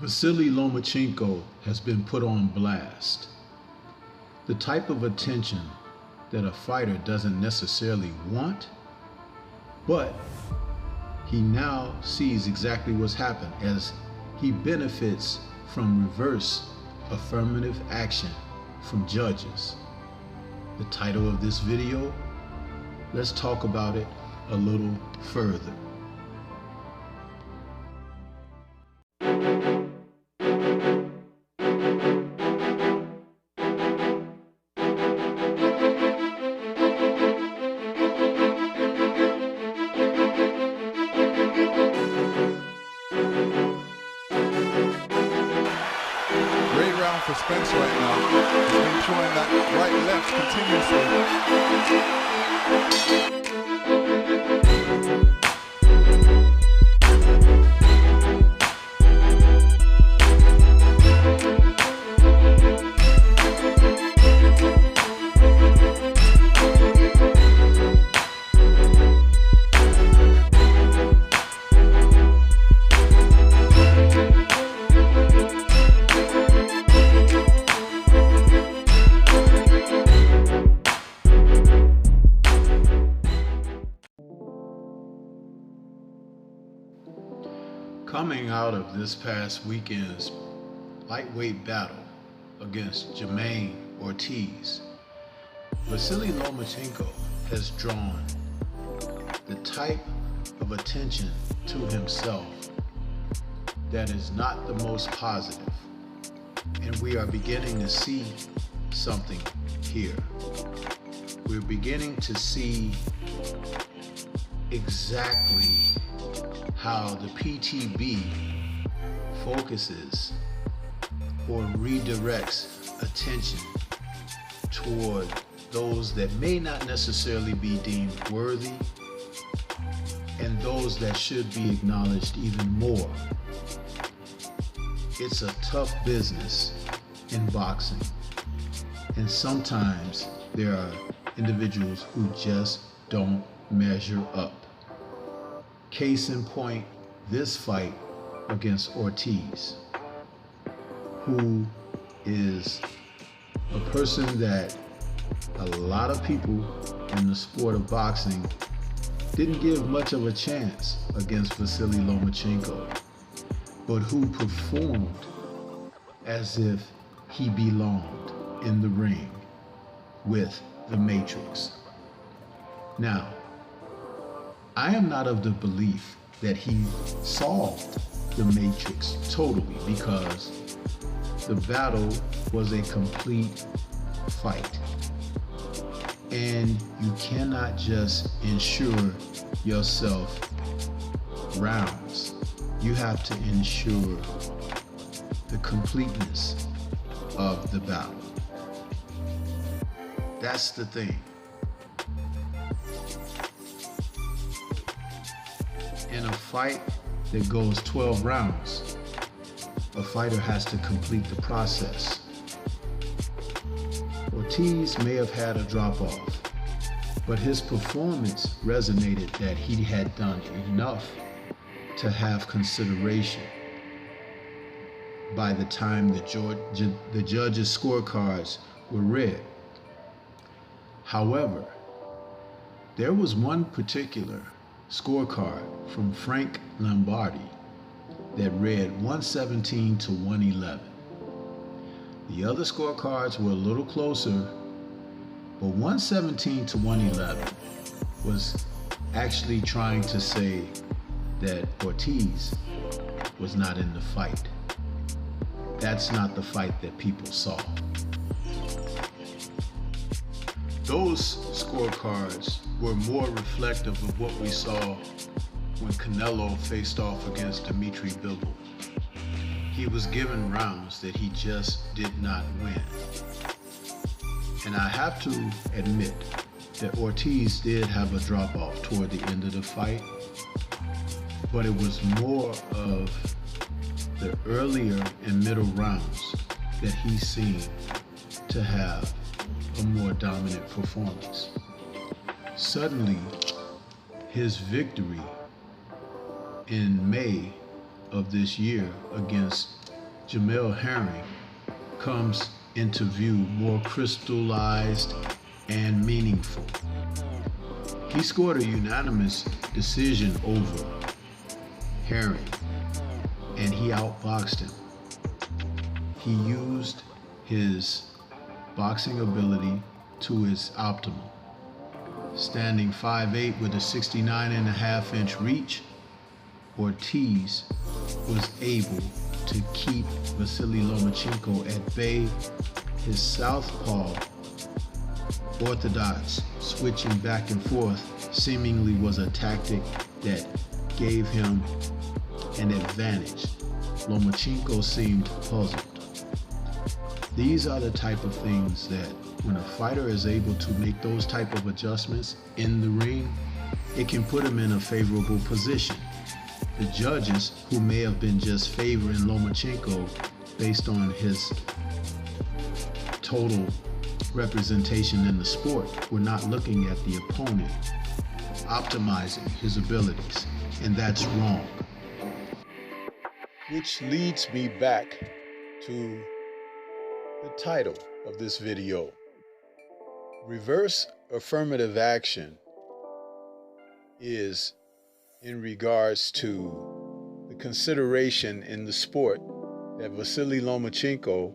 Vasily Lomachenko has been put on blast. The type of attention that a fighter doesn't necessarily want, but he now sees exactly what's happened as he benefits from reverse affirmative action from judges. The title of this video, let's talk about it a little further. For Spence right now. He's been throwing that right left Coming out of this past weekend's lightweight battle against Jermaine Ortiz, Vasily Lomachenko has drawn the type of attention to himself that is not the most positive, and we are beginning to see something here. We're beginning to see exactly how the PTB focuses or redirects attention toward those that may not necessarily be deemed worthy and those that should be acknowledged even more. It's a tough business in boxing, and sometimes there are individuals who just don't measure up. Case in point, this fight against Ortiz, who is a person that a lot of people in the sport of boxing didn't give much of a chance against Vasily Lomachenko, but who performed as if he belonged in the ring with the Matrix. Now, I am not of the belief that he solved the Matrix totally, because the battle was a complete fight. And you cannot just ensure yourself rounds. You have to ensure the completeness of the battle. That's the thing. In a fight that goes 12 rounds, a fighter has to complete the process. Ortiz may have had a drop-off, but his performance resonated that he had done enough to have consideration by the time the judges' scorecards were read. However, there was one particular scorecard from Frank Lombardi that read 117 to 111. The other scorecards were a little closer, but 117 to 111 was actually trying to say that Ortiz was not in the fight. That's not the fight that people saw. Those scorecards were more reflective of what we saw when Canelo faced off against Dimitri Bivol. He was given rounds that he just did not win. And I have to admit that Ortiz did have a drop-off toward the end of the fight, but it was more of the earlier and middle rounds that he seemed to have a more dominant performance. Suddenly, his victory in May of this year against Jamel Herring comes into view more crystallized and meaningful. He scored a unanimous decision over Herring, and he outboxed him. He used his boxing ability to its optimal. Standing 5'8" with a 69.5-inch reach, Ortiz was able to keep Vasily Lomachenko at bay. His southpaw orthodox switching back and forth seemingly was a tactic that gave him an advantage. Lomachenko seemed puzzled. These are the type of things that when a fighter is able to make those type of adjustments in the ring, it can put him in a favorable position. The judges, who may have been just favoring Lomachenko based on his total representation in the sport, were not looking at the opponent, optimizing his abilities, and that's wrong. Which leads me back to the title of this video. Reverse affirmative action is in regards to the consideration in the sport that Vasily Lomachenko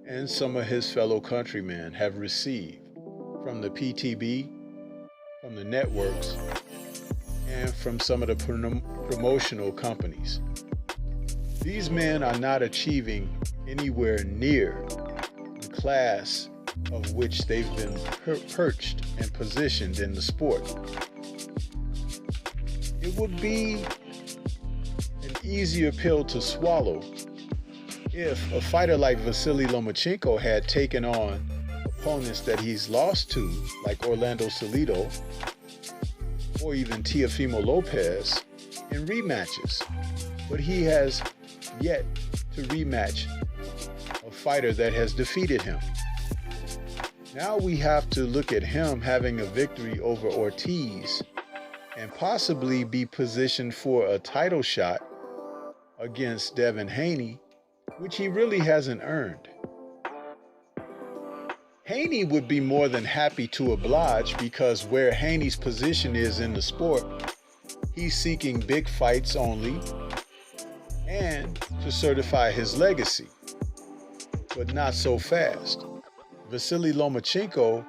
and some of his fellow countrymen have received from the PTB, from the networks, and from some of the promotional companies. These men are not achieving anywhere near the class of which they've been perched and positioned in the sport. It would be an easier pill to swallow if a fighter like Vasily Lomachenko had taken on opponents that he's lost to, like Orlando Salido or even Teofimo Lopez, in rematches. But he has yet to rematch a fighter that has defeated him. Now we have to look at him having a victory over Ortiz and possibly be positioned for a title shot against Devin Haney, which he really hasn't earned. Haney would be more than happy to oblige, because where Haney's position is in the sport, he's seeking big fights only and to certify his legacy, but not so fast. Vasily Lomachenko,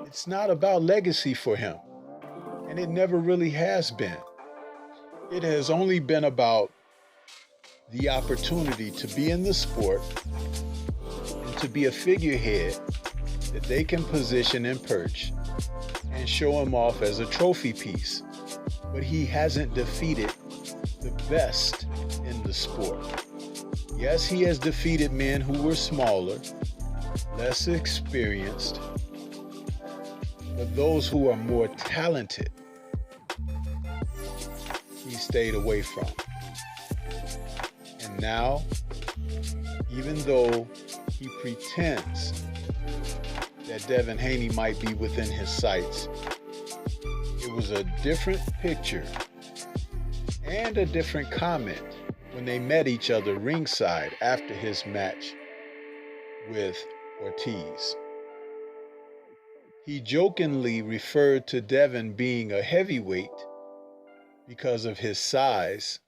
it's not about legacy for him, and it never really has been. It has only been about the opportunity to be in the sport and to be a figurehead that they can position and perch and show him off as a trophy piece. But he hasn't defeated the best in the sport. Yes, he has defeated men who were smaller, less experienced, but those who are more talented, he stayed away from. And now, even though he pretends that Devin Haney might be within his sights, it was a different picture and a different comment when they met each other ringside after his match with Ortiz. He jokingly referred to Devin being a heavyweight because of his size,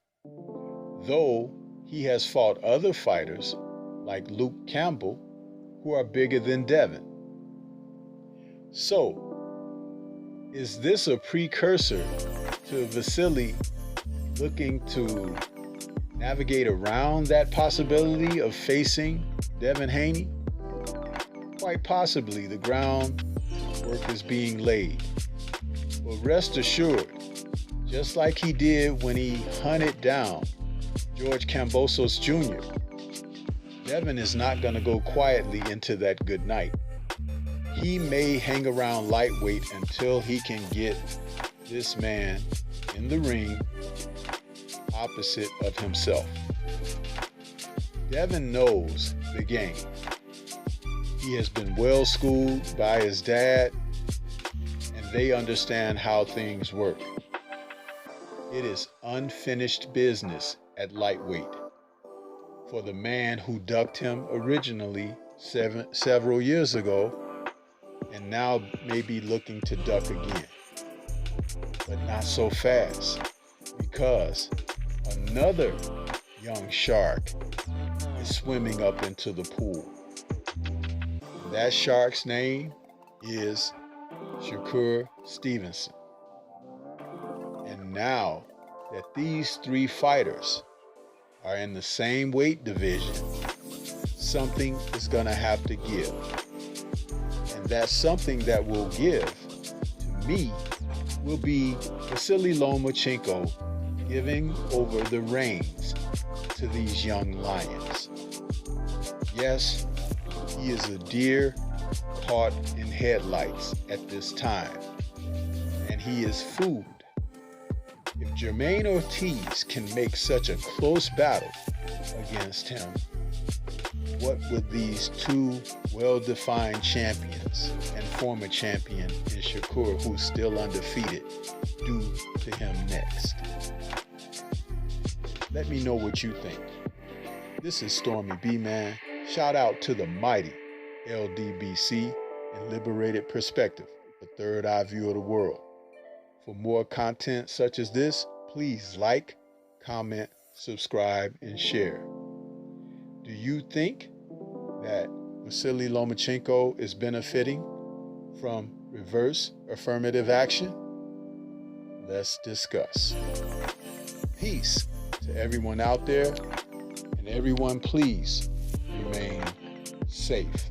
though he has fought other fighters like Luke Campbell who are bigger than Devin. So, is this a precursor to Vasily looking to navigate around that possibility of facing Devin Haney? Quite possibly the groundwork is being laid. But rest assured, just like he did when he hunted down George Campos Jr., Devin is not going to go quietly into that good night. He may hang around lightweight until he can get this man in the ring opposite of himself. Devin knows the game. He has been well schooled by his dad, and they understand how things work. It is unfinished business at lightweight. for the man who ducked him originally several years ago and now may be looking to duck again. But not so fast, because another young shark is swimming up into the pool. And that shark's name is Shakur Stevenson. And now that these three fighters are in the same weight division, something is going to have to give. And that something that will give, to me, will be Vasily Lomachenko giving over the reins to these young lions. Yes, he is a deer caught in headlights at this time, and he is food. If Jermaine Ortiz can make such a close battle against him, what would these two well-defined champions and former champion in Shakur, who's still undefeated, do to him next? Let me know what you think. This is Stormybman. Shout out to the mighty LDBC and Liberated Perspective, the third eye view of the world. For more content such as this, please like, comment, subscribe, and share. Do you think that Vasily Lomachenko is benefiting from reverse affirmative action? Let's discuss. Peace to everyone out there, and everyone please remain safe.